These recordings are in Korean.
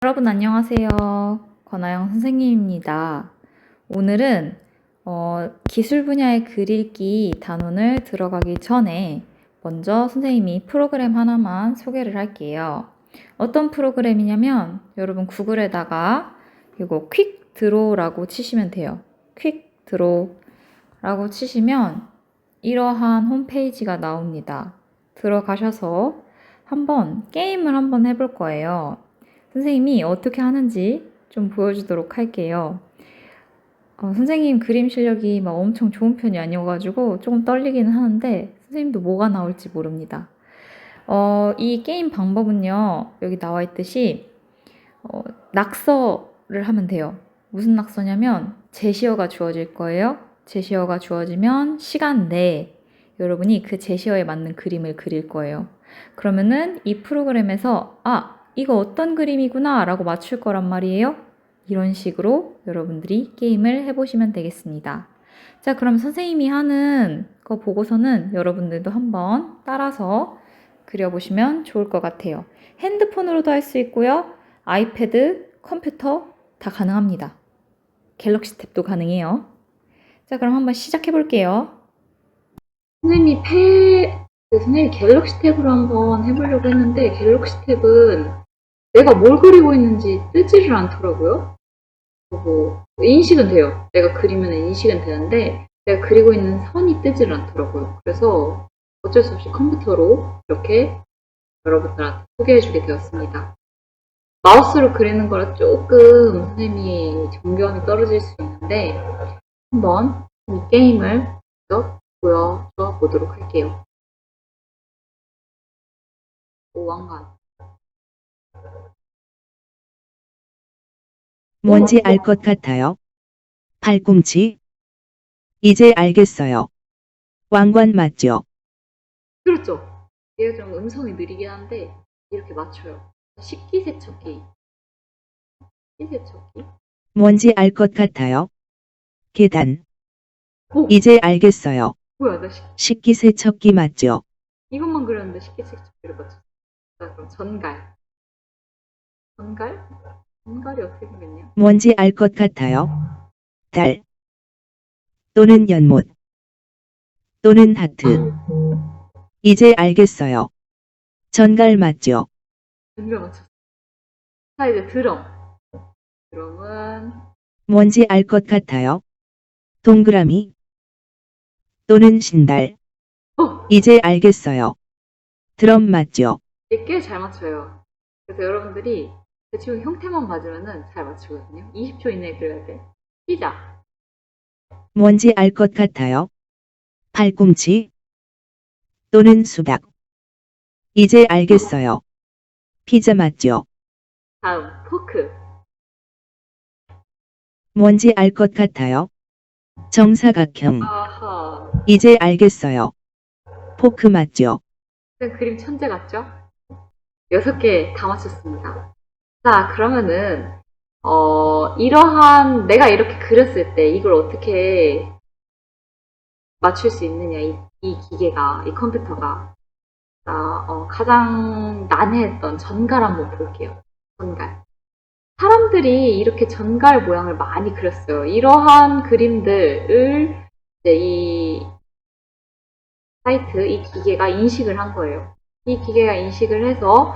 여러분 안녕하세요. 권아영 선생님입니다. 오늘은 기술 분야의 글 읽기 단원을 들어가기 전에 먼저 선생님이 프로그램 하나만 소개를 할게요. 어떤 프로그램이냐면 여러분 구글에다가 이거 퀵 드로우라고 치시면 돼요. 퀵 드로우라고 치시면 이러한 홈페이지가 나옵니다. 들어가셔서 게임을 한번 해볼 거예요. 선생님이 어떻게 하는지 좀 보여주도록 할게요. 선생님 그림 실력이 막 엄청 좋은 편이 아니어가지고 조금 떨리기는 하는데 선생님도 뭐가 나올지 모릅니다. 이 게임 방법은요, 여기 나와 있듯이 낙서를 하면 돼요. 무슨 낙서냐면 제시어가 주어질 거예요. 제시어가 주어지면 시간 내에 여러분이 그 제시어에 맞는 그림을 그릴 거예요. 그러면은 이 프로그램에서 이거 어떤 그림이구나 라고 맞출 거란 말이에요. 이런 식으로 여러분들이 게임을 해보시면 되겠습니다. 자, 그럼 선생님이 하는 거 보고서는 여러분들도 한번 따라서 그려보시면 좋을 것 같아요. 핸드폰으로도 할 수 있고요. 아이패드, 컴퓨터 다 가능합니다. 갤럭시 탭도 가능해요. 자, 그럼 한번 시작해 볼게요. 선생님이 갤럭시 탭으로 한번 해보려고 했는데, 갤럭시 탭은 내가 뭘 그리고 있는지 뜨지를 않더라고요. 인식은 돼요. 내가 그리면 인식은 되는데, 내가 그리고 있는 선이 뜨지를 않더라고요. 그래서 어쩔 수 없이 컴퓨터로 이렇게 여러분들한테 소개해주게 되었습니다. 마우스로 그리는 거라 조금 선생님이 정교함이 떨어질 수 있는데, 한번 이 게임을 직접 보여줘 보도록 할게요. 오왕관. 뭔지 알 것 같아요. 팔꿈치. 이제 알겠어요. 왕관 맞죠? 그렇죠. 얘가 좀 음성이 느리긴 한데 이렇게 맞춰요. 식기세척기. 식기세척기. 뭔지 알 것 같아요. 계단. 오! 이제 알겠어요. 뭐야, 나 식기세척기 맞죠? 이것만 그렸는데 식기세척기를 맞췄어. 자, 그럼 전갈. 전갈? 전갈이 어떻게 생겼냐? 뭔지 알 것 같아요. 달. 또는 연못. 또는 하트. 이제 알겠어요. 전갈 맞죠? 전갈 맞췄어. 자, 이제 드럼. 드럼은 뭔지 알 것 같아요. 동그라미. 또는 신달. 이제 알겠어요. 드럼 맞죠? 이게 꽤 잘 맞춰요. 그래서 여러분들이 대충 형태만 봐주면은 잘 맞추거든요. 20초 이내에 그려야 돼. 피자. 뭔지 알 것 같아요. 팔꿈치. 또는 수박. 이제 알겠어요. 피자 맞죠? 다음, 포크. 뭔지 알 것 같아요. 정사각형. 아하. 이제 알겠어요. 포크 맞죠? 그림 천재 같죠? 6개 다 맞췄습니다. 자, 그러면은, 내가 이렇게 그렸을 때 이걸 어떻게 맞출 수 있느냐, 이 기계가, 이 컴퓨터가. 자, 가장 난해했던 전갈 한번 볼게요. 전갈. 사람들이 이렇게 전갈 모양을 많이 그렸어요. 이러한 그림들을 이제 이 사이트, 이 기계가 인식을 한 거예요. 이 기계가 인식을 해서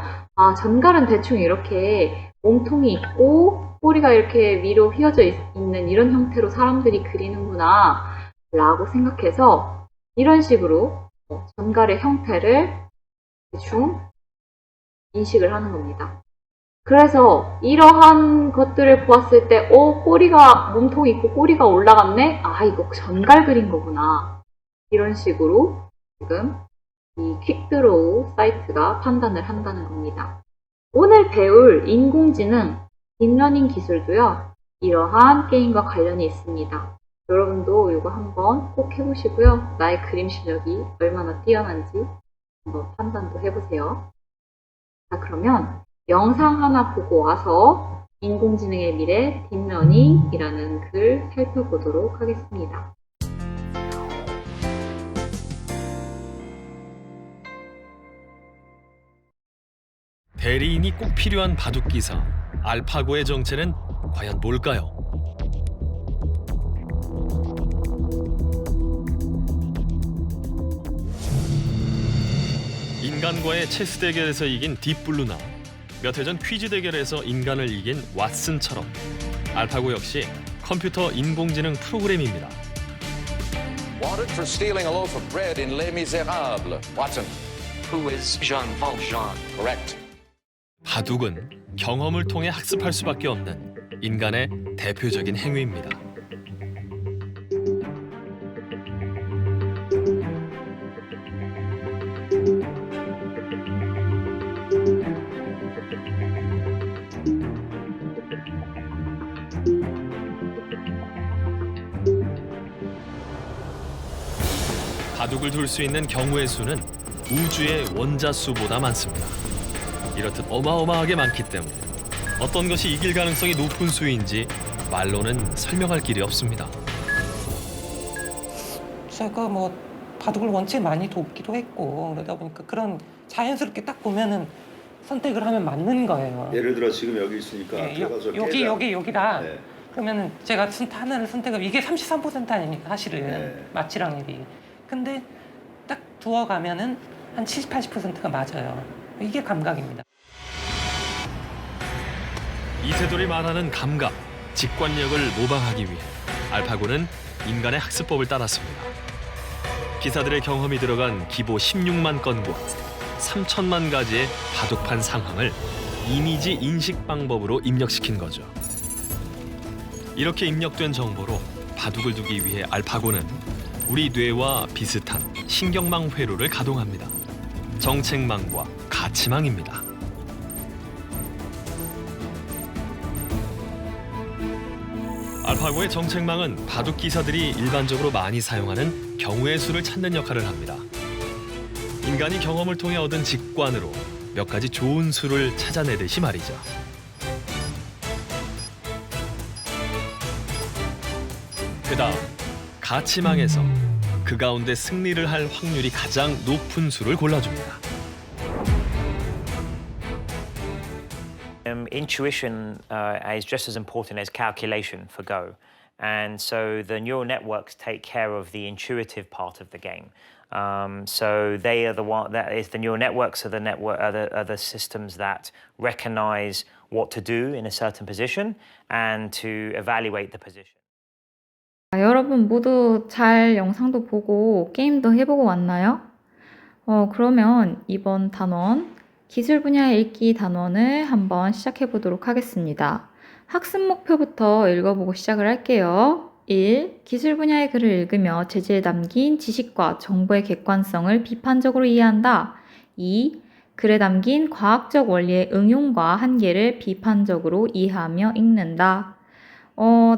전갈은 대충 이렇게 몸통이 있고 꼬리가 이렇게 위로 휘어져 있는 이런 형태로 사람들이 그리는구나 라고 생각해서 이런 식으로 전갈의 형태를 대충 인식을 하는 겁니다. 그래서 이러한 것들을 보았을 때 몸통이 있고 꼬리가 올라갔네? 이거 전갈 그린 거구나. 이런 식으로 지금 이 퀵드로우 사이트가 판단을 한다는 겁니다. 오늘 배울 인공지능, 딥러닝 기술도요, 이러한 게임과 관련이 있습니다. 여러분도 이거 한번 꼭 해보시고요. 나의 그림 실력이 얼마나 뛰어난지 한번 판단도 해보세요. 자, 그러면 영상 하나 보고 와서 인공지능의 미래, 딥러닝이라는 글 살펴보도록 하겠습니다. 대리인이 꼭 필요한 바둑기사. 알파고의 정체는 과연 뭘까요? 인간과의 체스 대결에서 이긴 딥블루나 몇 해 전 퀴즈 대결에서 인간을 이긴 왓슨처럼 알파고 역시 컴퓨터 인공지능 프로그램입니다. Wanted for stealing a loaf of bread in Les Miserables. Watson. Who is Jean Valjean? Correct. 바둑은 경험을 통해 학습할 수밖에 없는 인간의 대표적인 행위입니다. 바둑을 둘 수 있는 경우의 수는 우주의 원자 수보다 많습니다. 이렇듯 어마어마하게 많기 때문에 어떤 것이 이길 가능성이 높은 수인지 말로는 설명할 길이 없습니다. 제가 뭐 바둑을 원체 많이 돕기도 했고 그러다 보니까 그런 자연스럽게 딱 보면은 선택을 하면 맞는 거예요. 예를 들어 지금 여기 있으니까 예, 들어가서 여기다. 네. 그러면은 제가 하나를 선택하면 이게 33% 아닙니까 사실은 네. 마취랑일이. 근데 딱 두어가면은 한 70, 80%가 맞아요. 이게 감각입니다. 이세돌이 말하는 감각, 직관력을 모방하기 위해 알파고는 인간의 학습법을 따랐습니다. 기사들의 경험이 들어간 기보 16만 건과 3천만 가지의 바둑판 상황을 이미지 인식 방법으로 입력시킨 거죠. 이렇게 입력된 정보로 바둑을 두기 위해 알파고는 우리 뇌와 비슷한 신경망 회로를 가동합니다. 정책망과 가치망입니다. 알파고의 정책망은 바둑 기사들이 일반적으로 많이 사용하는 경우의 수를 찾는 역할을 합니다. 인간이 경험을 통해 얻은 직관으로 몇 가지 좋은 수를 찾아내듯이 말이죠. 그다음 가치망에서 그 가운데 승리를 할 확률이 가장 높은 수를 골라줍니다. Intuition is just as important as calculation for Go. And so the neural networks take care of the intuitive part of the game. So they are the one that is the neural networks are the systems that recognize what to do in a certain position and to evaluate the position. 여러분 모두 잘 영상도 보고 게임도 해보고 왔나요? 그러면 이번 단원 기술 분야의 읽기 단원을 한번 시작해 보도록 하겠습니다. 학습 목표부터 읽어보고 시작을 할게요. 1. 기술 분야의 글을 읽으며 재질에 담긴 지식과 정보의 객관성을 비판적으로 이해한다. 2. 글에 담긴 과학적 원리의 응용과 한계를 비판적으로 이해하며 읽는다.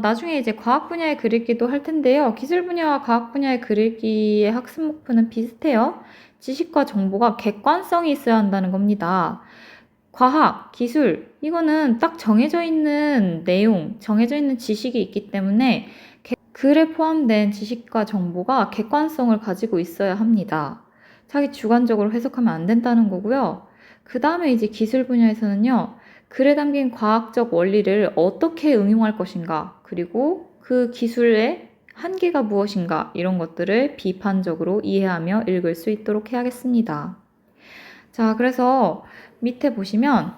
나중에 이제 과학 분야의 글 읽기도 할 텐데요. 기술 분야와 과학 분야의 글 읽기의 학습 목표는 비슷해요. 지식과 정보가 객관성이 있어야 한다는 겁니다. 과학, 기술, 이거는 딱 정해져 있는 내용, 정해져 있는 지식이 있기 때문에 글에 포함된 지식과 정보가 객관성을 가지고 있어야 합니다. 자기 주관적으로 해석하면 안 된다는 거고요. 그 다음에 이제 기술 분야에서는요. 글에 담긴 과학적 원리를 어떻게 응용할 것인가, 그리고 그 기술의 한계가 무엇인가 이런 것들을 비판적으로 이해하며 읽을 수 있도록 해야겠습니다. 자, 그래서 밑에 보시면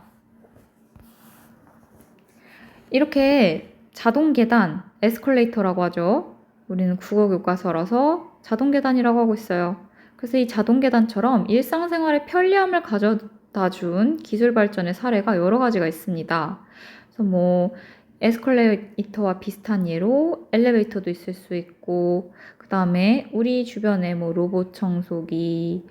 이렇게 자동 계단, 에스컬레이터라고 하죠. 우리는 국어 교과서라서 자동 계단이라고 하고 있어요. 그래서 이 자동 계단처럼 일상생활의 편리함을 가져다 준 기술 발전의 사례가 여러 가지가 있습니다. 그래서 뭐 에스컬레이터와 비슷한 예로 엘리베이터도 있을 수 있고, 그 다음에 우리 주변에 뭐 로봇 청소기,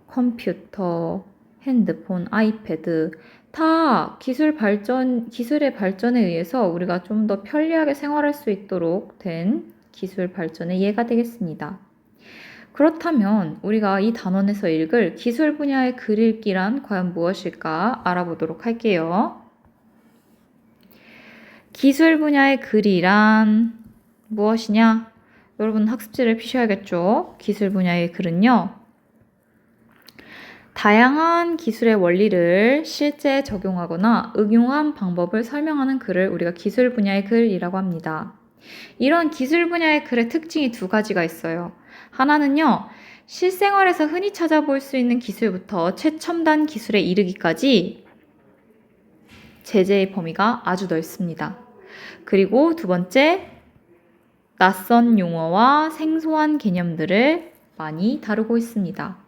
컴퓨터, 핸드폰, 아이패드 다 기술의 발전에 의해서 우리가 좀 더 편리하게 생활할 수 있도록 된 기술 발전의 예가 되겠습니다. 그렇다면 우리가 이 단원에서 읽을 기술 분야의 글 읽기란 과연 무엇일까 알아보도록 할게요. 기술 분야의 글이란 무엇이냐? 여러분 학습지를 피셔야겠죠? 기술 분야의 글은요. 다양한 기술의 원리를 실제 적용하거나 응용한 방법을 설명하는 글을 우리가 기술 분야의 글이라고 합니다. 이런 기술 분야의 글의 특징이 두 가지가 있어요. 하나는요, 실생활에서 흔히 찾아볼 수 있는 기술부터 최첨단 기술에 이르기까지 제재의 범위가 아주 넓습니다. 그리고 두 번째, 낯선 용어와 생소한 개념들을 많이 다루고 있습니다.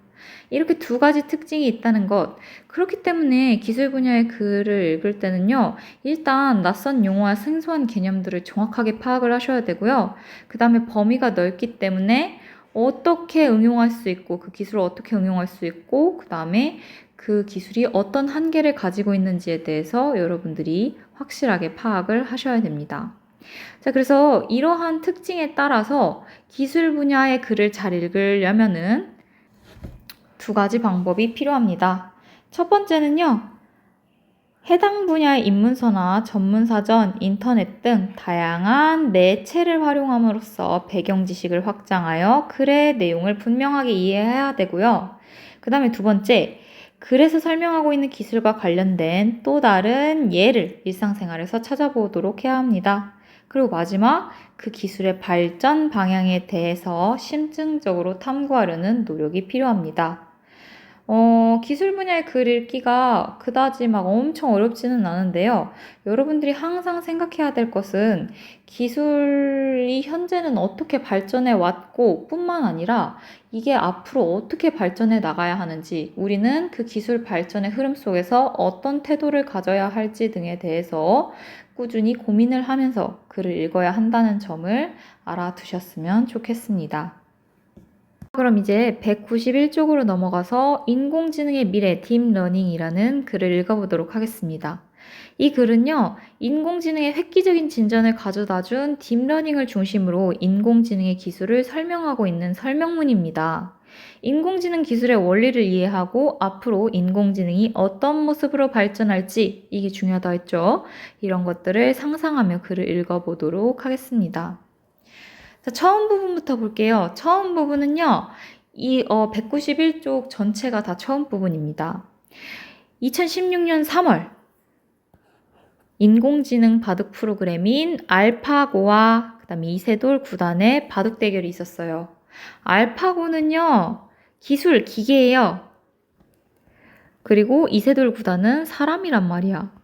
이렇게 두 가지 특징이 있다는 것. 그렇기 때문에 기술 분야의 글을 읽을 때는요, 일단 낯선 용어와 생소한 개념들을 정확하게 파악을 하셔야 되고요. 그 다음에 범위가 넓기 때문에 어떻게 응용할 수 있고, 그 기술을 어떻게 응용할 수 있고, 그 다음에 그 기술이 어떤 한계를 가지고 있는지에 대해서 여러분들이 확실하게 파악을 하셔야 됩니다. 자, 그래서 이러한 특징에 따라서 기술 분야의 글을 잘 읽으려면은 두 가지 방법이 필요합니다. 첫 번째는요, 해당 분야의 입문서나 전문사전, 인터넷 등 다양한 매체를 활용함으로써 배경 지식을 확장하여 글의 내용을 분명하게 이해해야 되고요. 그 다음에 두 번째, 글에서 설명하고 있는 기술과 관련된 또 다른 예를 일상생활에서 찾아보도록 해야 합니다. 그리고 마지막, 그 기술의 발전 방향에 대해서 심층적으로 탐구하려는 노력이 필요합니다. 기술 분야의 글 읽기가 그다지 막 엄청 어렵지는 않은데요. 여러분들이 항상 생각해야 될 것은 기술이 현재는 어떻게 발전해 왔고 뿐만 아니라 이게 앞으로 어떻게 발전해 나가야 하는지, 우리는 그 기술 발전의 흐름 속에서 어떤 태도를 가져야 할지 등에 대해서 꾸준히 고민을 하면서 글을 읽어야 한다는 점을 알아두셨으면 좋겠습니다. 그럼 이제 191쪽으로 넘어가서 인공지능의 미래 딥러닝이라는 글을 읽어보도록 하겠습니다. 이 글은요, 인공지능의 획기적인 진전을 가져다준 딥러닝을 중심으로 인공지능의 기술을 설명하고 있는 설명문입니다. 인공지능 기술의 원리를 이해하고 앞으로 인공지능이 어떤 모습으로 발전할지, 이게 중요하다 했죠. 이런 것들을 상상하며 글을 읽어보도록 하겠습니다. 자, 처음 부분부터 볼게요. 처음 부분은요, 이 191쪽 전체가 다 처음 부분입니다. 2016년 3월 인공지능 바둑 프로그램인 알파고와 그다음에 이세돌 구단의 바둑 대결이 있었어요. 알파고는요, 기계예요. 그리고 이세돌 구단은 사람이란 말이야.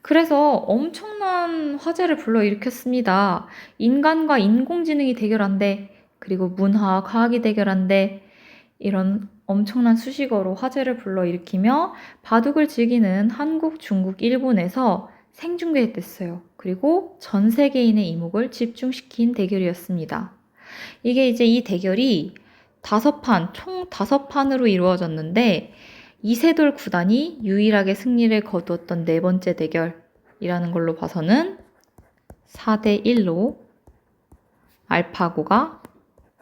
그래서 엄청난 화제를 불러일으켰습니다. 인간과 인공지능이 대결한대, 그리고 문화와 과학이 대결한대, 이런 엄청난 수식어로 화제를 불러일으키며 바둑을 즐기는 한국, 중국, 일본에서 생중계됐어요. 그리고 전 세계인의 이목을 집중시킨 대결이었습니다. 이게 이제 이 대결이 총 5판으로 이루어졌는데, 이세돌 구단이 유일하게 승리를 거두었던 네 번째 대결이라는 걸로 봐서는 4대1로 알파고가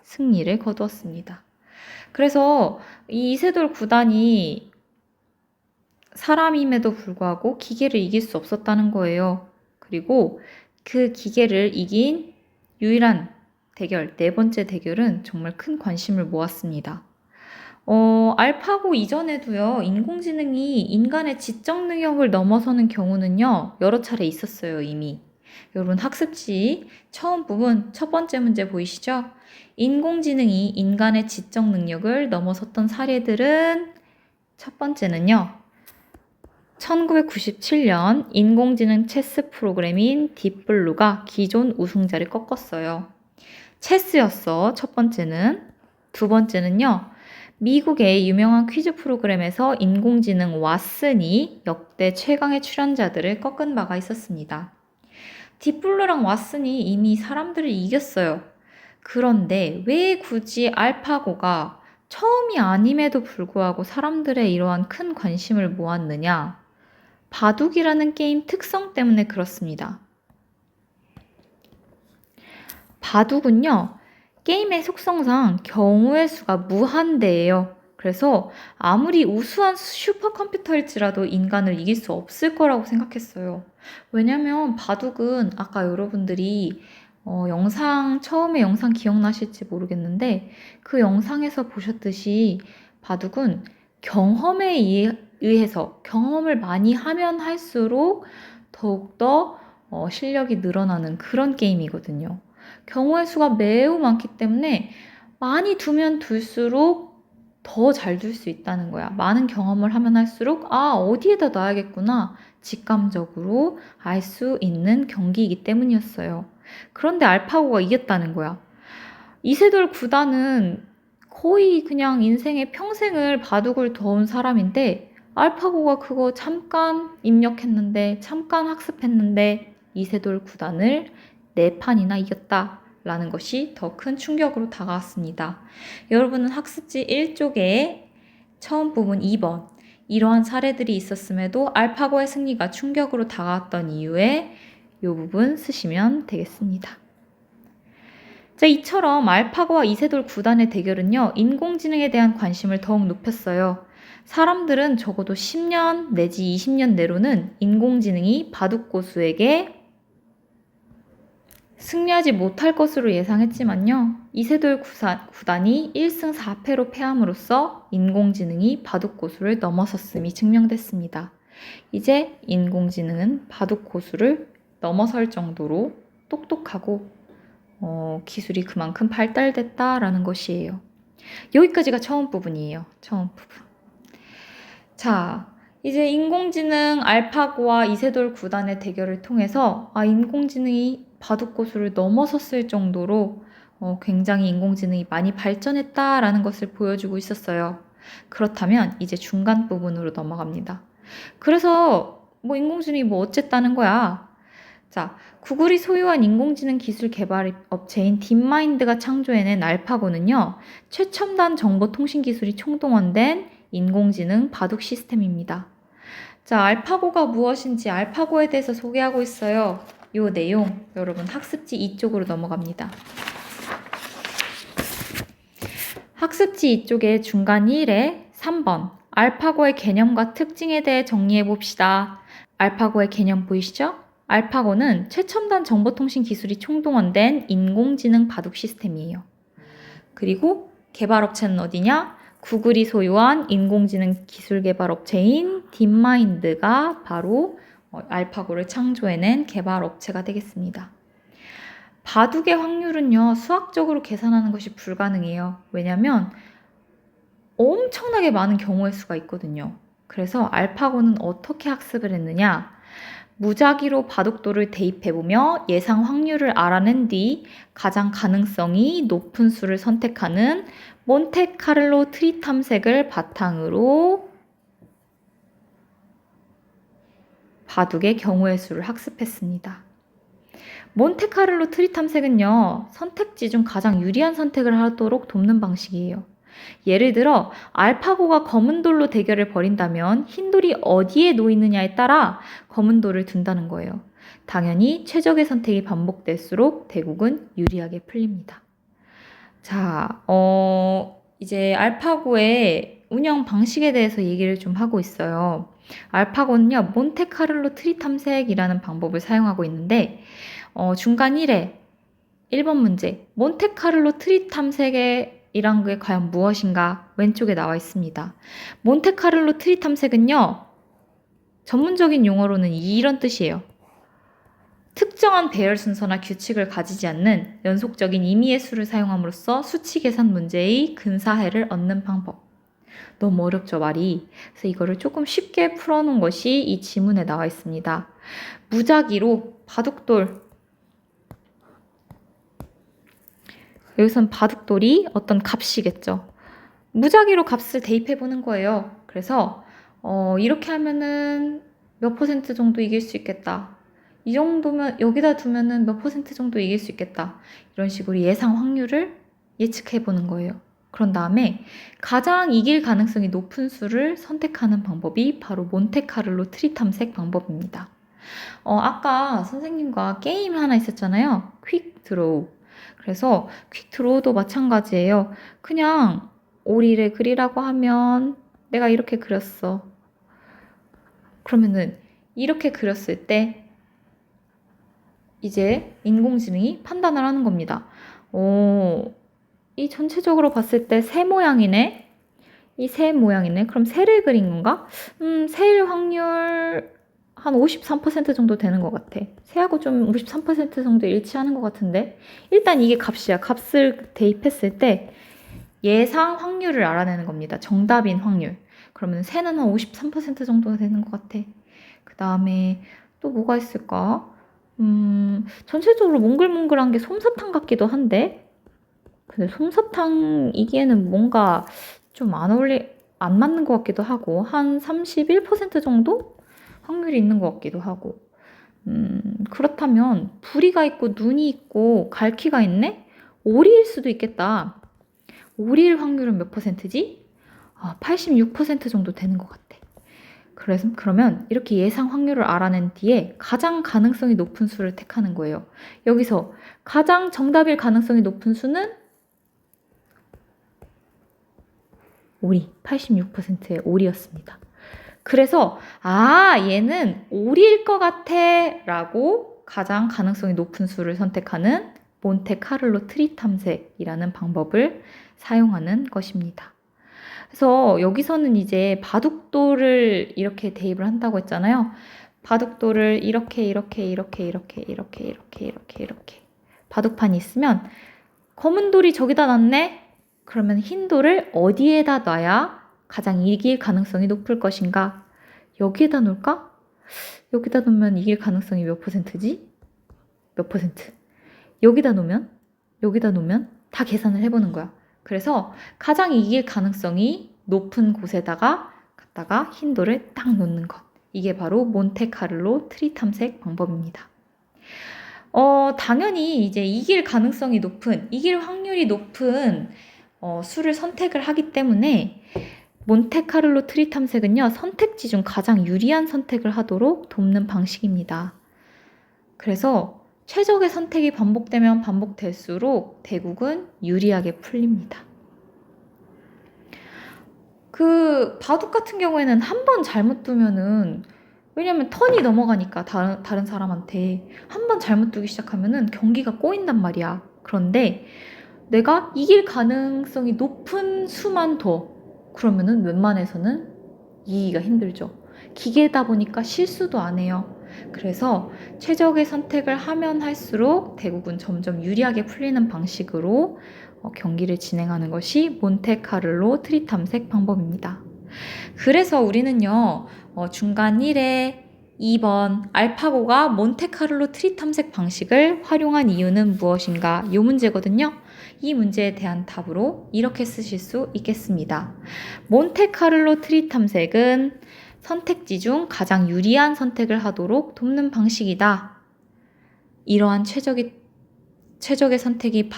승리를 거두었습니다. 그래서 이 이세돌 구단이 사람임에도 불구하고 기계를 이길 수 없었다는 거예요. 그리고 그 기계를 이긴 유일한 대결, 네 번째 대결은 정말 큰 관심을 모았습니다. 알파고 이전에도요, 인공지능이 인간의 지적 능력을 넘어서는 경우는요, 여러 차례 있었어요, 이미. 여러분, 학습지 처음 부분 첫 번째 문제 보이시죠? 인공지능이 인간의 지적 능력을 넘어섰던 사례들은 첫 번째는요, 1997년 인공지능 체스 프로그램인 딥블루가 기존 우승자를 꺾었어요. 체스였어, 첫 번째는. 두 번째는요, 미국의 유명한 퀴즈 프로그램에서 인공지능 왓슨이 역대 최강의 출연자들을 꺾은 바가 있었습니다. 딥블루랑 왓슨이 이미 사람들을 이겼어요. 그런데 왜 굳이 알파고가 처음이 아님에도 불구하고 사람들의 이러한 큰 관심을 모았느냐? 바둑이라는 게임 특성 때문에 그렇습니다. 바둑은요, 게임의 속성상 경우의 수가 무한대예요. 그래서 아무리 우수한 슈퍼컴퓨터일지라도 인간을 이길 수 없을 거라고 생각했어요. 왜냐면 바둑은 아까 여러분들이 처음에 영상 기억나실지 모르겠는데 그 영상에서 보셨듯이 바둑은 경험에 의해서 경험을 많이 하면 할수록 더욱더 실력이 늘어나는 그런 게임이거든요. 경우의 수가 매우 많기 때문에 많이 두면 둘수록 더 잘 둘 수 있다는 거야. 많은 경험을 하면 할수록 어디에다 놔야겠구나 직감적으로 알 수 있는 경기이기 때문이었어요. 그런데 알파고가 이겼다는 거야. 이세돌 구단은 거의 그냥 인생의 평생을 바둑을 둬온 사람인데 알파고가 그거 잠깐 입력했는데 잠깐 학습했는데 이세돌 구단을 4판이나 이겼다라는 것이 더 큰 충격으로 다가왔습니다. 여러분은 학습지 1쪽에 처음 부분 2번 이러한 사례들이 있었음에도 알파고의 승리가 충격으로 다가왔던 이유에 이 부분 쓰시면 되겠습니다. 자, 이처럼 알파고와 이세돌 구단의 대결은요, 인공지능에 대한 관심을 더욱 높였어요. 사람들은 적어도 10년 내지 20년 내로는 인공지능이 바둑고수에게 승리하지 못할 것으로 예상했지만요, 이세돌 구단이 1승 4패로 패함으로써 인공지능이 바둑고수를 넘어섰음이 증명됐습니다. 이제 인공지능은 바둑고수를 넘어설 정도로 똑똑하고 기술이 그만큼 발달됐다라는 것이에요. 여기까지가 처음 부분이에요. 처음 부분. 자, 이제 인공지능 알파고와 이세돌 구단의 대결을 통해서 인공지능이 바둑고수를 넘어섰을 정도로 굉장히 인공지능이 많이 발전했다라는 것을 보여주고 있었어요. 그렇다면 이제 중간 부분으로 넘어갑니다. 그래서 인공지능이 어쨌다는 거야. 자, 구글이 소유한 인공지능 기술 개발 업체인 딥마인드가 창조해낸 알파고는요, 최첨단 정보통신 기술이 총동원된 인공지능 바둑 시스템입니다. 자, 알파고가 무엇인지 알파고에 대해서 소개하고 있어요. 이 내용 여러분 학습지 2쪽으로 넘어갑니다. 학습지 2쪽의 중간 1에 3번 알파고의 개념과 특징에 대해 정리해 봅시다. 알파고의 개념 보이시죠? 알파고는 최첨단 정보통신 기술이 총동원된 인공지능 바둑 시스템이에요. 그리고 개발업체는 어디냐? 구글이 소유한 인공지능 기술 개발 업체인 딥마인드가 바로 알파고를 창조해낸 개발 업체가 되겠습니다. 바둑의 확률은요, 수학적으로 계산하는 것이 불가능해요. 왜냐하면 엄청나게 많은 경우의 수가 있거든요. 그래서 알파고는 어떻게 학습을 했느냐? 무작위로 바둑돌을 대입해보며 예상 확률을 알아낸 뒤 가장 가능성이 높은 수를 선택하는 몬테카를로 트리 탐색을 바탕으로 바둑의 경우의 수를 학습했습니다. 몬테카를로 트리 탐색은요, 선택지 중 가장 유리한 선택을 하도록 돕는 방식이에요. 예를 들어 알파고가 검은 돌로 대결을 벌인다면 흰 돌이 어디에 놓이느냐에 따라 검은 돌을 둔다는 거예요. 당연히 최적의 선택이 반복될수록 대국은 유리하게 풀립니다. 자, 이제 알파고의 운영 방식에 대해서 얘기를 좀 하고 있어요. 알파고는요, 몬테카를로 트리 탐색이라는 방법을 사용하고 있는데 중간 1에 1번 문제 몬테카를로 트리 탐색의 이란 게 과연 무엇인가? 왼쪽에 나와 있습니다. 몬테카를로 트리 탐색은요, 전문적인 용어로는 이런 뜻이에요. 특정한 배열 순서나 규칙을 가지지 않는 연속적인 임의의 수를 사용함으로써 수치 계산 문제의 근사해를 얻는 방법. 너무 어렵죠, 말이. 그래서 이거를 조금 쉽게 풀어놓은 것이 이 지문에 나와 있습니다. 무작위로 바둑돌, 여기선 바둑돌이 어떤 값이겠죠. 무작위로 값을 대입해보는 거예요. 그래서 이렇게 하면은 몇 퍼센트 정도 이길 수 있겠다. 이 정도면 여기다 두면은 몇 퍼센트 정도 이길 수 있겠다. 이런 식으로 예상 확률을 예측해보는 거예요. 그런 다음에 가장 이길 가능성이 높은 수를 선택하는 방법이 바로 몬테카를로 트리 탐색 방법입니다. 아까 선생님과 게임 하나 있었잖아요. 퀵 드로우. 그래서 퀵 드로우도 마찬가지예요. 그냥 오리를 그리라고 하면 내가 이렇게 그렸어. 그러면은 이렇게 그렸을 때 이제 인공지능이 판단을 하는 겁니다. 이 전체적으로 봤을 때 새 모양이네. 이 새 모양이네. 그럼 새를 그린 건가? 새일 확률 한 53% 정도 되는 것 같아. 새하고 좀 53% 정도 일치하는 것 같은데. 일단 이게 값이야. 값을 대입했을 때 예상 확률을 알아내는 겁니다. 정답인 확률. 그러면 새는 한 53% 정도가 되는 것 같아. 그 다음에 또 뭐가 있을까? 전체적으로 몽글몽글한 게 솜사탕 같기도 한데. 근데 솜사탕이기에는 뭔가 좀 안 맞는 것 같기도 하고, 한 31% 정도 확률이 있는 것 같기도 하고. 그렇다면 부리가 있고 눈이 있고 갈퀴가 있네? 오리일 수도 있겠다. 오리일 확률은 몇 %지? 86% 정도 되는 것 같아. 그래서 그러면 이렇게 예상 확률을 알아낸 뒤에 가장 가능성이 높은 수를 택하는 거예요. 여기서 가장 정답일 가능성이 높은 수는 오리, 86%의 오리였습니다. 그래서 얘는 오리일 것 같아 라고 가장 가능성이 높은 수를 선택하는 몬테카를로 트리 탐색이라는 방법을 사용하는 것입니다. 그래서 여기서는 이제 바둑돌을 이렇게 대입을 한다고 했잖아요. 바둑돌을 이렇게 바둑판이 있으면 검은 돌이 저기다 놨네? 그러면 흰 돌을 어디에다 놔야 가장 이길 가능성이 높을 것인가? 여기에다 놓을까? 여기다 놓으면 이길 가능성이 몇 %지? 몇 %? 여기다 놓으면 다 계산을 해보는 거야. 그래서 가장 이길 가능성이 높은 곳에다가 갖다가 흰 돌을 딱 놓는 것. 이게 바로 몬테카를로 트리 탐색 방법입니다. 당연히 이제 이길 확률이 높은 수를 선택을 하기 때문에 몬테카를로 트리 탐색은요, 선택지 중 가장 유리한 선택을 하도록 돕는 방식입니다. 그래서 최적의 선택이 반복되면 반복될수록 대국은 유리하게 풀립니다. 그 바둑 같은 경우에는 한 번 잘못 두면은, 왜냐면 턴이 넘어가니까 다른 사람한테 한 번 잘못 두기 시작하면은 경기가 꼬인단 말이야. 그런데 내가 이길 가능성이 높은 수만 둬. 그러면은 웬만해서는 이기기가 힘들죠. 기계다 보니까 실수도 안 해요. 그래서 최적의 선택을 하면 할수록 대국은 점점 유리하게 풀리는 방식으로 경기를 진행하는 것이 몬테카를로 트리 탐색 방법입니다. 그래서 우리는요, 중간 1에 2번 알파고가 몬테카를로 트리 탐색 방식을 활용한 이유는 무엇인가? 이 문제거든요. 이 문제에 대한 답으로 이렇게 쓰실 수 있겠습니다. 몬테카를로 트리 탐색은 선택지 중 가장 유리한 선택을 하도록 돕는 방식이다. 이러한 최적의 선택이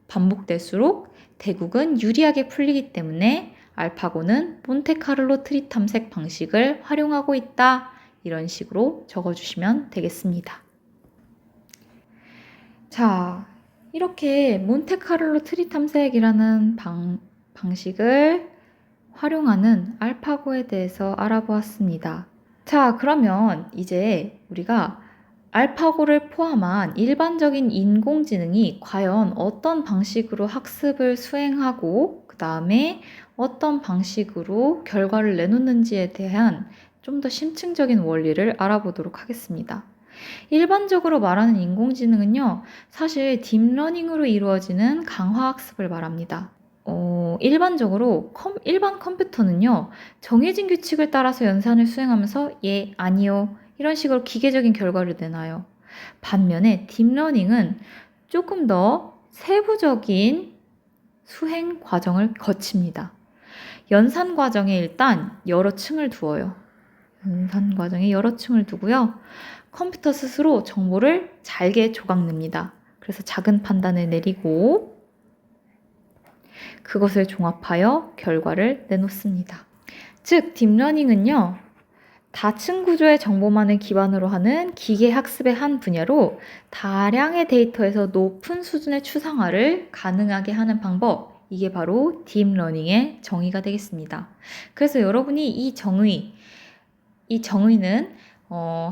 반복될수록 대국은 유리하게 풀리기 때문에 알파고는 몬테카를로 트리 탐색 방식을 활용하고 있다. 이런 식으로 적어주시면 되겠습니다. 자, 이렇게 몬테카를로 트리 탐색이라는 방식을 활용하는 알파고에 대해서 알아보았습니다. 자, 그러면 이제 우리가 알파고를 포함한 일반적인 인공지능이 과연 어떤 방식으로 학습을 수행하고 그 다음에 어떤 방식으로 결과를 내놓는지에 대한 좀 더 심층적인 원리를 알아보도록 하겠습니다. 일반적으로 말하는 인공지능은요, 사실 딥러닝으로 이루어지는 강화학습을 말합니다. 일반적으로 일반 컴퓨터는요, 정해진 규칙을 따라서 연산을 수행하면서 예, 아니요, 이런 식으로 기계적인 결과를 내놔요. 반면에 딥러닝은 조금 더 세부적인 수행 과정을 거칩니다. 연산 과정에 일단 여러 층을 두어요. 연산 과정에 여러 층을 두고요. 컴퓨터 스스로 정보를 잘게 조각냅니다. 그래서 작은 판단을 내리고 그것을 종합하여 결과를 내놓습니다. 즉, 딥러닝은요, 다층 구조의 정보만을 기반으로 하는 기계 학습의 한 분야로 다량의 데이터에서 높은 수준의 추상화를 가능하게 하는 방법, 이게 바로 딥러닝의 정의가 되겠습니다. 그래서 여러분이 이 정의는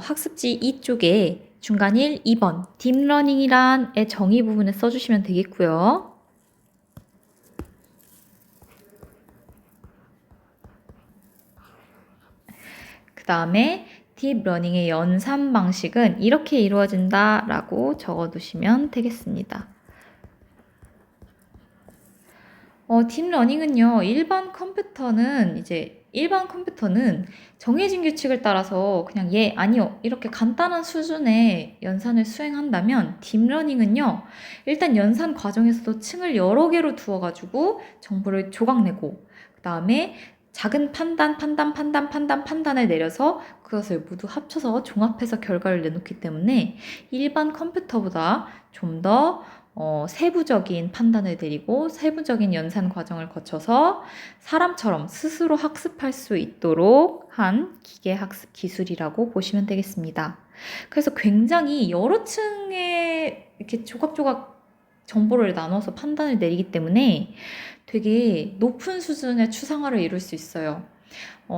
학습지 2쪽에 중간 1, 2번 딥러닝이란의 정의 부분에 써주시면 되겠고요. 그 다음에 딥러닝의 연산 방식은 이렇게 이루어진다 라고 적어두시면 되겠습니다. 딥러닝은요, 일반 컴퓨터는 정해진 규칙을 따라서 그냥 아니요, 이렇게 간단한 수준의 연산을 수행한다면 딥러닝은요, 일단 연산 과정에서도 층을 여러 개로 두어가지고 정보를 조각내고 그 다음에 작은 판단을 내려서 그것을 모두 합쳐서 종합해서 결과를 내놓기 때문에 일반 컴퓨터보다 좀 더 세부적인 판단을 내리고 세부적인 연산 과정을 거쳐서 사람처럼 스스로 학습할 수 있도록 한 기계 학습 기술이라고 보시면 되겠습니다. 그래서 굉장히 여러 층에 이렇게 조각조각 정보를 나눠서 판단을 내리기 때문에 되게 높은 수준의 추상화를 이룰 수 있어요.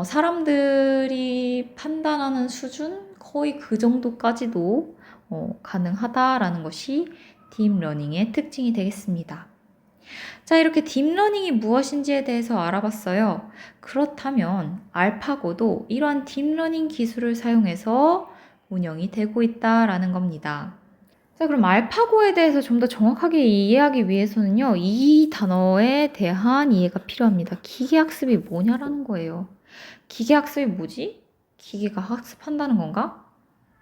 사람들이 판단하는 수준 거의 그 정도까지도 가능하다라는 것이 딥러닝의 특징이 되겠습니다. 자, 이렇게 딥러닝이 무엇인지에 대해서 알아봤어요. 그렇다면 알파고도 이러한 딥러닝 기술을 사용해서 운영이 되고 있다라는 겁니다. 자, 그럼 알파고에 대해서 좀 더 정확하게 이해하기 위해서는요, 이 단어에 대한 이해가 필요합니다. 기계학습이 뭐냐라는 거예요. 기계학습이 뭐지? 기계가 학습한다는 건가?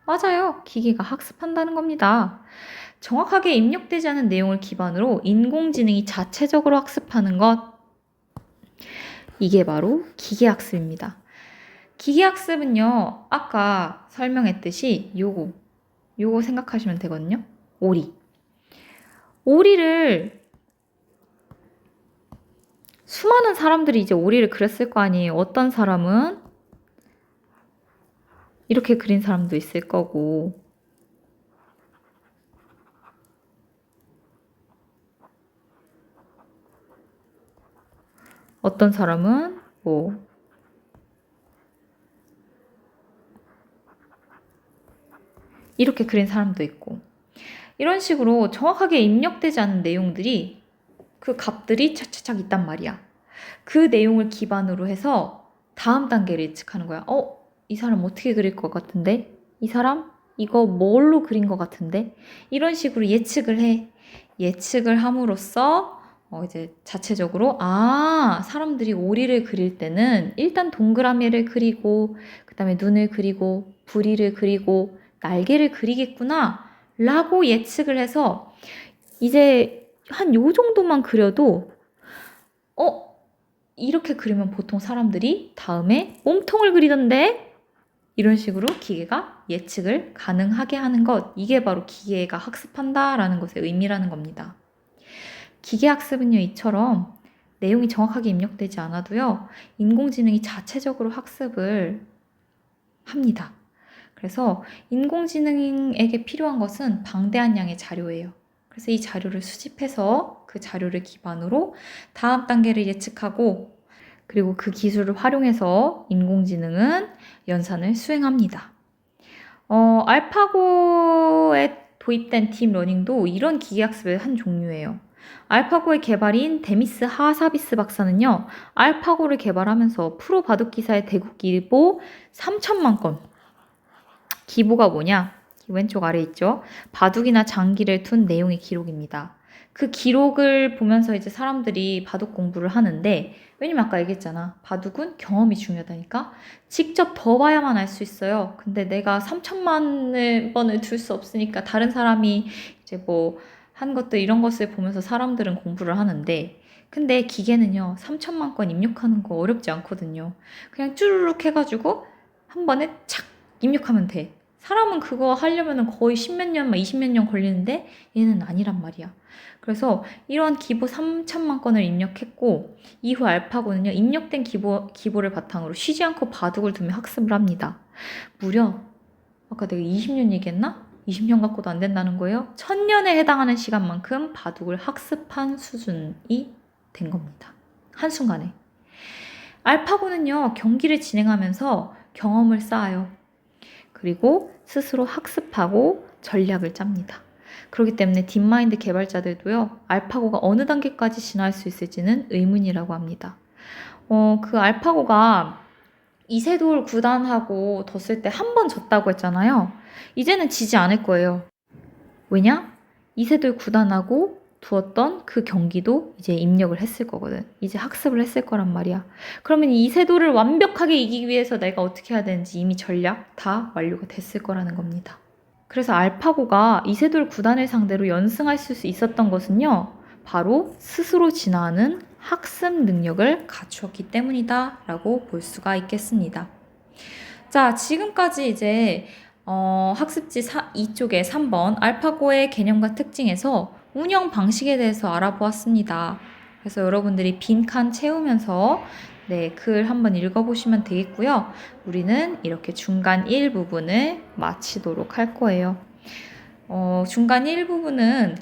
맞아요. 기계가 학습한다는 겁니다. 정확하게 입력되지 않은 내용을 기반으로 인공지능이 자체적으로 학습하는 것, 이게 바로 기계학습입니다. 기계학습은요, 아까 설명했듯이 요거 생각하시면 되거든요. 오리를 수많은 사람들이 이제 오리를 그렸을 거 아니에요. 어떤 사람은 이렇게 그린 사람도 있을 거고, 어떤 사람은 이렇게 그린 사람도 있고, 이런 식으로 정확하게 입력되지 않은 내용들이, 그 값들이 차차착 있단 말이야. 그 내용을 기반으로 해서 다음 단계를 예측하는 거야. 이 사람 어떻게 그릴 것 같은데? 이 사람? 이거 뭘로 그린 것 같은데? 이런 식으로 예측을 해. 예측을 함으로써 이제 자체적으로 사람들이 오리를 그릴 때는 일단 동그라미를 그리고 그 다음에 눈을 그리고 부리를 그리고 날개를 그리겠구나 라고 예측을 해서 이제 한 요 정도만 그려도 이렇게 그리면 보통 사람들이 다음에 몸통을 그리던데, 이런 식으로 기계가 예측을 가능하게 하는 것, 이게 바로 기계가 학습한다라는 것의 의미라는 겁니다. 기계학습은요, 이처럼 내용이 정확하게 입력되지 않아도요, 인공지능이 자체적으로 학습을 합니다. 그래서 인공지능에게 필요한 것은 방대한 양의 자료예요. 그래서 이 자료를 수집해서 그 자료를 기반으로 다음 단계를 예측하고, 그리고 그 기술을 활용해서 인공지능은 연산을 수행합니다. 알파고에 도입된 딥러닝도 이런 기계학습의 한 종류예요. 알파고의 개발인 데미스 하사비스 박사는요, 알파고를 개발하면서 프로 바둑 기사의 대국 기보 3천만 건. 기보가 뭐냐? 왼쪽 아래 있죠? 바둑이나 장기를 둔 내용의 기록입니다. 그 기록을 보면서 이제 사람들이 바둑 공부를 하는데, 왜냐면 아까 얘기했잖아. 바둑은 경험이 중요하다니까. 직접 더 봐야만 알 수 있어요. 근데 내가 3천만 번을 둘 수 없으니까 다른 사람이 이제 한 것들, 이런 것을 보면서 사람들은 공부를 하는데, 근데 기계는요, 3천만 건 입력하는 거 어렵지 않거든요. 그냥 쭈르륵 해가지고 한 번에 착 입력하면 돼. 사람은 그거 하려면 거의 10몇 년, 20몇 년 걸리는데 얘는 아니란 말이야. 그래서 이런 기보 3천만 건을 입력했고, 이후 알파고는요, 입력된 기보를 바탕으로 쉬지 않고 바둑을 두며 학습을 합니다. 무려 아까 내가 20년 얘기했나? 20년 갖고도 안 된다는 거예요. 1000년에 해당하는 시간만큼 바둑을 학습한 수준이 된 겁니다. 한순간에. 알파고는요, 경기를 진행하면서 경험을 쌓아요. 그리고 스스로 학습하고 전략을 짭니다. 그렇기 때문에 딥마인드 개발자들도요, 알파고가 어느 단계까지 진화할 수 있을지는 의문이라고 합니다. 그 알파고가 이세돌 구단하고 뒀을 때 한 번 졌다고 했잖아요. 이제는 지지 않을 거예요. 왜냐? 이세돌 구단하고 두었던 그 경기도 이제 입력을 했을 거거든. 이제 학습을 했을 거란 말이야. 그러면 이세돌을 완벽하게 이기기 위해서 내가 어떻게 해야 되는지 이미 전략 다 완료가 됐을 거라는 겁니다. 그래서 알파고가 이세돌 구단을 상대로 연승할 수 있었던 것은요. 바로 스스로 진화하는 학습 능력을 갖추었기 때문이다 라고 볼 수가 있겠습니다. 자, 지금까지 이제 학습지 2쪽에 3번 알파고의 개념과 특징에서 운영 방식에 대해서 알아보았습니다. 그래서 여러분들이 빈칸 채우면서 글 한번 읽어보시면 되겠고요. 우리는 이렇게 중간 1 부분을 마치도록 할 거예요. 중간 1 부분은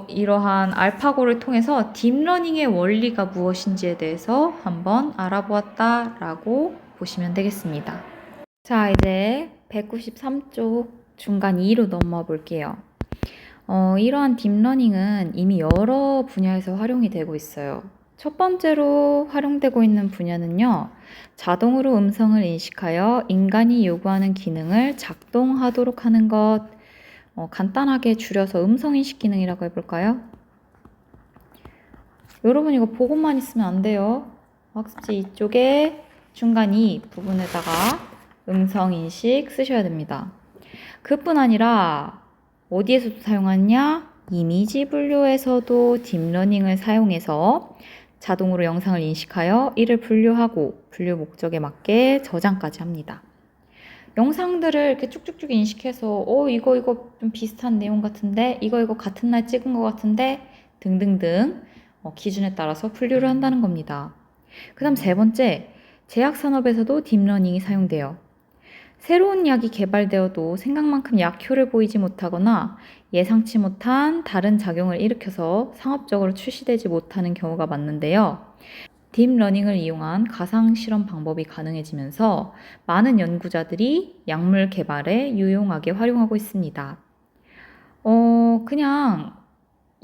이러한 알파고를 통해서 딥러닝의 원리가 무엇인지에 대해서 한번 알아보았다라고 보시면 되겠습니다. 자, 이제 193쪽 중간 2로 넘어 볼게요. 이러한 딥러닝은 이미 여러 분야에서 활용이 되고 있어요. 첫 번째로 활용되고 있는 분야는요. 자동으로 음성을 인식하여 인간이 요구하는 기능을 작동하도록 하는 것. 간단하게 줄여서 음성인식 기능이라고 해볼까요? 여러분 이거 보고만 있으면 안 돼요. 학습지 이쪽에 중간 2 부분에다가 음성인식 쓰셔야 됩니다. 그뿐 아니라 어디에서도 사용하냐? 이미지 분류에서도 딥러닝을 사용해서 자동으로 영상을 인식하여 이를 분류하고 분류 목적에 맞게 저장까지 합니다. 영상들을 이렇게 쭉쭉쭉 인식해서 이거 좀 비슷한 내용 같은데 이거 같은 날 찍은 것 같은데 등등등 기준에 따라서 분류를 한다는 겁니다. 그 다음 세 번째, 제약산업에서도 딥러닝이 사용돼요. 새로운 약이 개발되어도 생각만큼 약효를 보이지 못하거나 예상치 못한 다른 작용을 일으켜서 상업적으로 출시되지 못하는 경우가 많은데요. 딥러닝을 이용한 가상실험 방법이 가능해지면서 많은 연구자들이 약물 개발에 유용하게 활용하고 있습니다. 그냥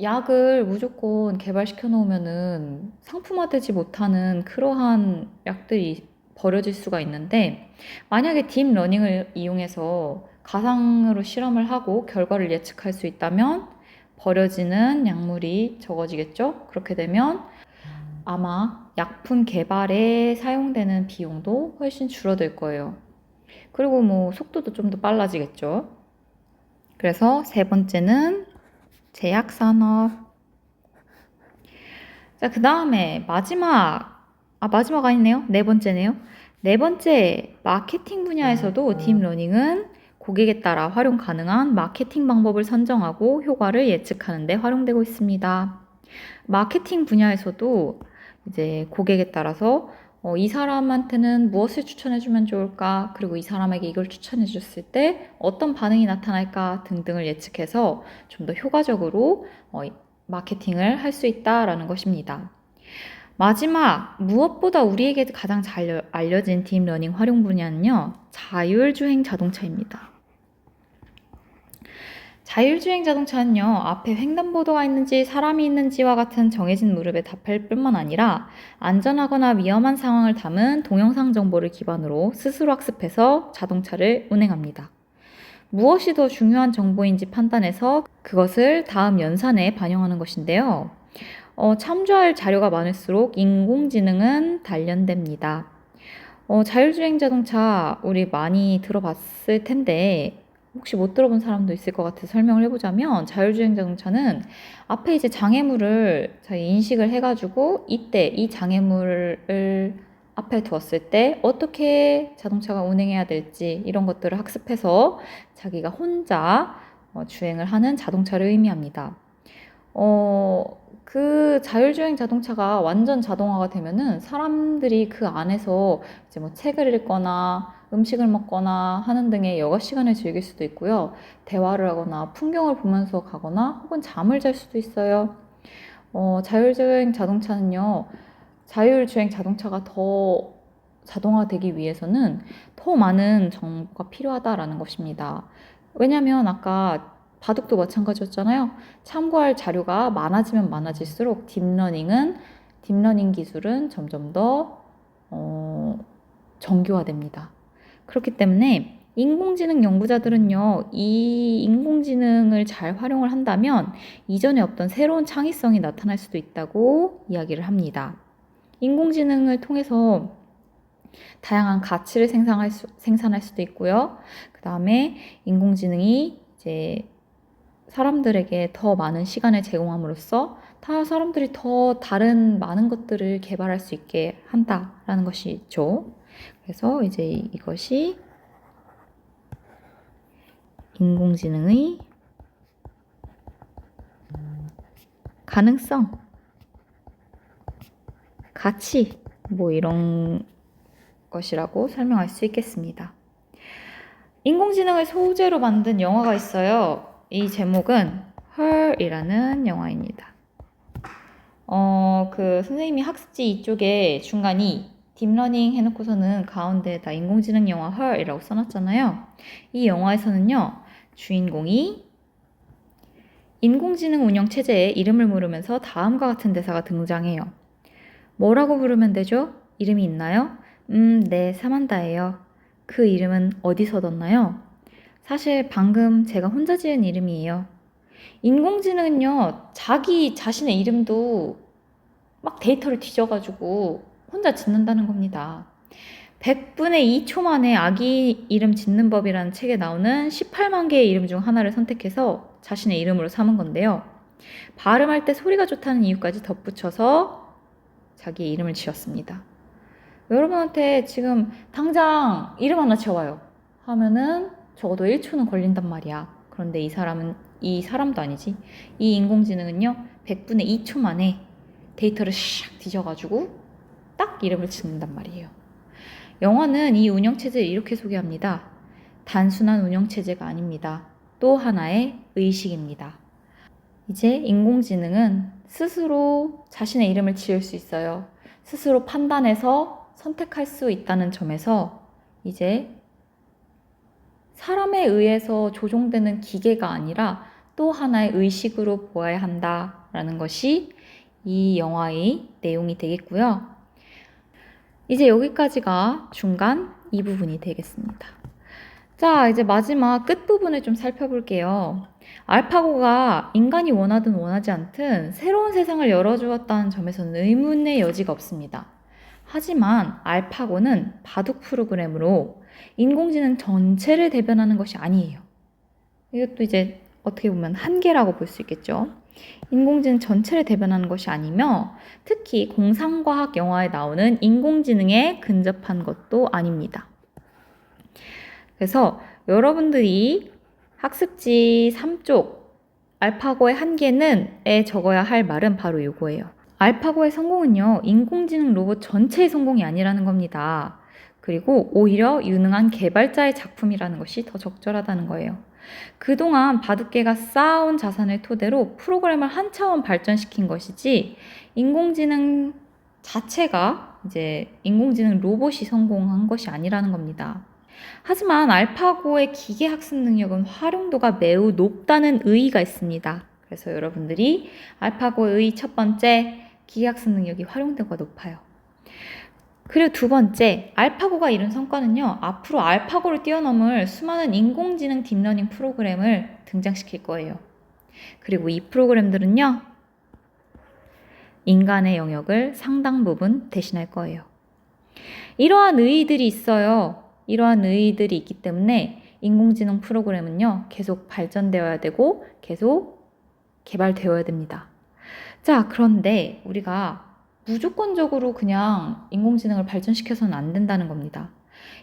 약을 무조건 개발시켜 놓으면은 상품화되지 못하는 그러한 약들이 버려질 수가 있는데 만약에 딥러닝을 이용해서 가상으로 실험을 하고 결과를 예측할 수 있다면 버려지는 약물이 적어지겠죠? 그렇게 되면 아마 약품 개발에 사용되는 비용도 훨씬 줄어들 거예요. 그리고 속도도 좀 더 빨라지겠죠. 그래서 세 번째는 제약산업. 자, 그 다음에 마지막 아니네요. 네 번째네요. 네 번째, 마케팅 분야에서도 딥러닝은 고객에 따라 활용 가능한 마케팅 방법을 선정하고 효과를 예측하는 데 활용되고 있습니다. 마케팅 분야에서도 이제 고객에 따라서 이 사람한테는 무엇을 추천해주면 좋을까? 그리고 이 사람에게 이걸 추천해줬을 때 어떤 반응이 나타날까? 등등을 예측해서 좀 더 효과적으로 마케팅을 할 수 있다라는 것입니다. 마지막, 무엇보다 우리에게 가장 잘 알려진 딥러닝 활용 분야는요. 자율주행 자동차입니다. 자율주행 자동차는요. 앞에 횡단보도가 있는지 사람이 있는지와 같은 정해진 무렵에 답할 뿐만 아니라 안전하거나 위험한 상황을 담은 동영상 정보를 기반으로 스스로 학습해서 자동차를 운행합니다. 무엇이 더 중요한 정보인지 판단해서 그것을 다음 연산에 반영하는 것인데요. 참조할 자료가 많을수록 인공지능은 단련됩니다. 자율주행 자동차 우리 많이 들어봤을 텐데 혹시 못 들어본 사람도 있을 것 같아서 설명을 해보자면 자율주행 자동차는 앞에 이제 장애물을 자기 인식을 해가지고 이때 이 장애물을 앞에 두었을 때 어떻게 자동차가 운행해야 될지 이런 것들을 학습해서 자기가 혼자 주행을 하는 자동차를 의미합니다. 그 자율주행 자동차가 완전 자동화가 되면은 사람들이 그 안에서 이제 책을 읽거나 음식을 먹거나 하는 등의 여가 시간을 즐길 수도 있고요. 대화를 하거나 풍경을 보면서 가거나 혹은 잠을 잘 수도 있어요. 자율주행 자동차는요. 자율주행 자동차가 더 자동화되기 위해서는 더 많은 정보가 필요하다라는 것입니다. 왜냐하면 아까 바둑도 마찬가지였잖아요. 참고할 자료가 많아지면 많아질수록 딥러닝 기술은 점점 더 정교화됩니다. 그렇기 때문에 인공지능 연구자들은요, 이 인공지능을 잘 활용을 한다면 이전에 없던 새로운 창의성이 나타날 수도 있다고 이야기를 합니다. 인공지능을 통해서 다양한 가치를 생산할 수도 있고요. 그 다음에 인공지능이 이제 사람들에게 더 많은 시간을 제공함으로써 사람들이 더 다른 많은 것들을 개발할 수 있게 한다라는 것이죠. 그래서 이제 이것이 인공지능의 가능성, 가치, 뭐 이런 것이라고 설명할 수 있겠습니다. 인공지능을 소재로 만든 영화가 있어요. 이 제목은 Her이라는 영화입니다. 그 선생님이 학습지 이쪽에 중간이 딥러닝 해놓고서는 가운데에다 인공지능 영화 Her이라고 써놨잖아요. 이 영화에서는요, 주인공이 인공지능 운영 체제에 이름을 물으면서 다음과 같은 대사가 등장해요. 뭐라고 부르면 되죠? 이름이 있나요? 네, 사만다예요. 그 이름은 어디서 얻었나요? 사실 방금 제가 혼자 지은 이름이에요. 인공지능은요, 자기 자신의 이름도 막 데이터를 뒤져가지고 혼자 짓는다는 겁니다. 100분의 2초 만에 아기 이름 짓는 법이라는 책에 나오는 18만 개의 이름 중 하나를 선택해서 자신의 이름으로 삼은 건데요. 발음할 때 소리가 좋다는 이유까지 덧붙여서 자기의 이름을 지었습니다. 여러분한테 지금 당장 이름 하나 지어봐요 하면은 적어도 1초는 걸린단 말이야. 그런데 이 사람도 아니지. 이 인공지능은요, 100분의 2초 만에 데이터를 샥 뒤져가지고 딱 이름을 짓는단 말이에요. 영화는 이 운영체제를 이렇게 소개합니다. 단순한 운영체제가 아닙니다. 또 하나의 의식입니다. 이제 인공지능은 스스로 자신의 이름을 지을 수 있어요. 스스로 판단해서 선택할 수 있다는 점에서 이제 사람에 의해서 조종되는 기계가 아니라 또 하나의 의식으로 보아야 한다라는 것이 이 영화의 내용이 되겠고요. 이제 여기까지가 중간 이 부분이 되겠습니다. 자, 이제 마지막 끝부분을 좀 살펴볼게요. 알파고가 인간이 원하든 원하지 않든 새로운 세상을 열어주었다는 점에서는 의문의 여지가 없습니다. 하지만 알파고는 바둑 프로그램으로 인공지능 전체를 대변하는 것이 아니에요. 이것도 이제 어떻게 보면 한계라고 볼 수 있겠죠. 인공지능 전체를 대변하는 것이 아니며 특히 공상과학 영화에 나오는 인공지능에 근접한 것도 아닙니다. 그래서 여러분들이 학습지 3쪽 알파고의 한계는에 적어야 할 말은 바로 이거예요. 알파고의 성공은요, 인공지능 로봇 전체의 성공이 아니라는 겁니다. 그리고 오히려 유능한 개발자의 작품이라는 것이 더 적절하다는 거예요. 그동안 바둑계가 쌓아온 자산을 토대로 프로그램을 한 차원 발전시킨 것이지 인공지능 자체가 이제 인공지능 로봇이 성공한 것이 아니라는 겁니다. 하지만 알파고의 기계 학습 능력은 활용도가 매우 높다는 의의가 있습니다. 그래서 여러분들이 알파고의 첫 번째 기계 학습 능력이 활용도가 높아요. 그리고 두 번째, 알파고가 이룬 성과는요, 앞으로 알파고를 뛰어넘을 수많은 인공지능 딥러닝 프로그램을 등장시킬 거예요. 그리고 이 프로그램들은요, 인간의 영역을 상당 부분 대신할 거예요. 이러한 의의들이 있어요. 이러한 의의들이 있기 때문에 인공지능 프로그램은요, 계속 발전되어야 되고 계속 개발되어야 됩니다. 자, 그런데 우리가 무조건적으로 그냥 인공지능을 발전시켜서는 안 된다는 겁니다.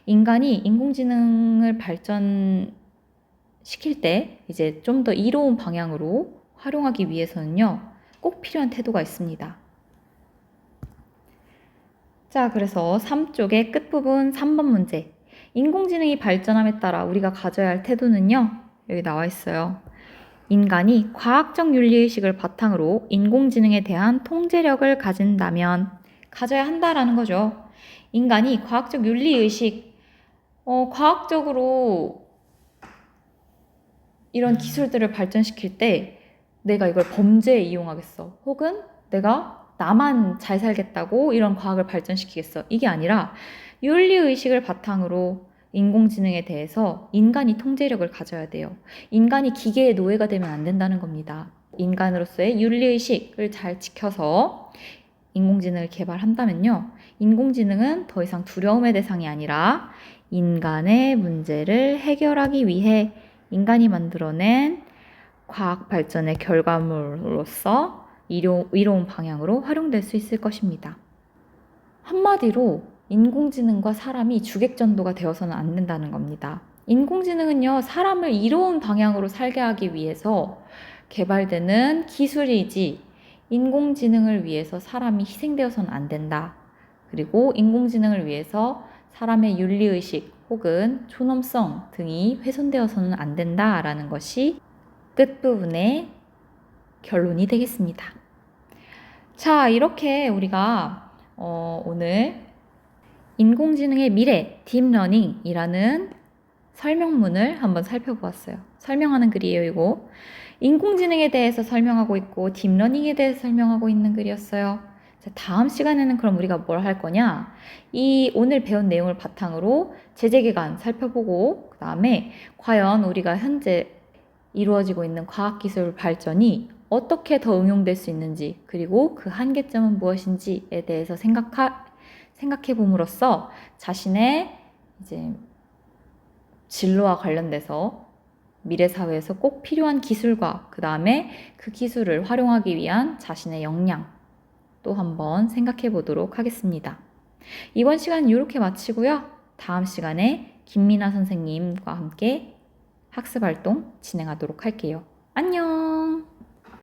인간이 인공지능을 발전시킬 때 이제 좀 더 이로운 방향으로 활용하기 위해서는요, 꼭 필요한 태도가 있습니다. 자, 그래서 3쪽의 끝부분 3번 문제. 인공지능이 발전함에 따라 우리가 가져야 할 태도는요, 여기 나와 있어요. 인간이 과학적 윤리의식을 바탕으로 인공지능에 대한 통제력을 가진다면 가져야 한다라는 거죠. 인간이 과학적 윤리의식, 과학적으로 이런 기술들을 발전시킬 때 내가 이걸 범죄에 이용하겠어. 혹은 내가 나만 잘 살겠다고 이런 과학을 발전시키겠어. 이게 아니라 윤리의식을 바탕으로 인공지능에 대해서 인간이 통제력을 가져야 돼요. 인간이 기계의 노예가 되면 안 된다는 겁니다. 인간으로서의 윤리의식을 잘 지켜서 인공지능을 개발한다면요. 인공지능은 더 이상 두려움의 대상이 아니라 인간의 문제를 해결하기 위해 인간이 만들어낸 과학 발전의 결과물로서 이로운 방향으로 활용될 수 있을 것입니다. 한마디로 인공지능과 사람이 주객전도가 되어서는 안 된다는 겁니다. 인공지능은요, 사람을 이로운 방향으로 살게 하기 위해서 개발되는 기술이지 인공지능을 위해서 사람이 희생되어서는 안 된다. 그리고 인공지능을 위해서 사람의 윤리의식 혹은 존엄성 등이 훼손되어서는 안 된다라는 것이 끝부분의 결론이 되겠습니다. 자, 이렇게 우리가 오늘 인공지능의 미래, 딥러닝이라는 설명문을 한번 살펴보았어요. 설명하는 글이에요, 이거. 인공지능에 대해서 설명하고 있고 딥러닝에 대해서 설명하고 있는 글이었어요. 자, 다음 시간에는 그럼 우리가 뭘 할 거냐? 이 오늘 배운 내용을 바탕으로 제재기간 살펴보고 그 다음에 과연 우리가 현재 이루어지고 있는 과학기술 발전이 어떻게 더 응용될 수 있는지 그리고 그 한계점은 무엇인지에 대해서 생각해 봄으로써 자신의 이제 진로와 관련돼서 미래 사회에서 꼭 필요한 기술과 그 다음에 그 기술을 활용하기 위한 자신의 역량 또 한번 생각해 보도록 하겠습니다. 이번 시간은 이렇게 마치고요. 다음 시간에 김민아 선생님과 함께 학습 활동 진행하도록 할게요. 안녕!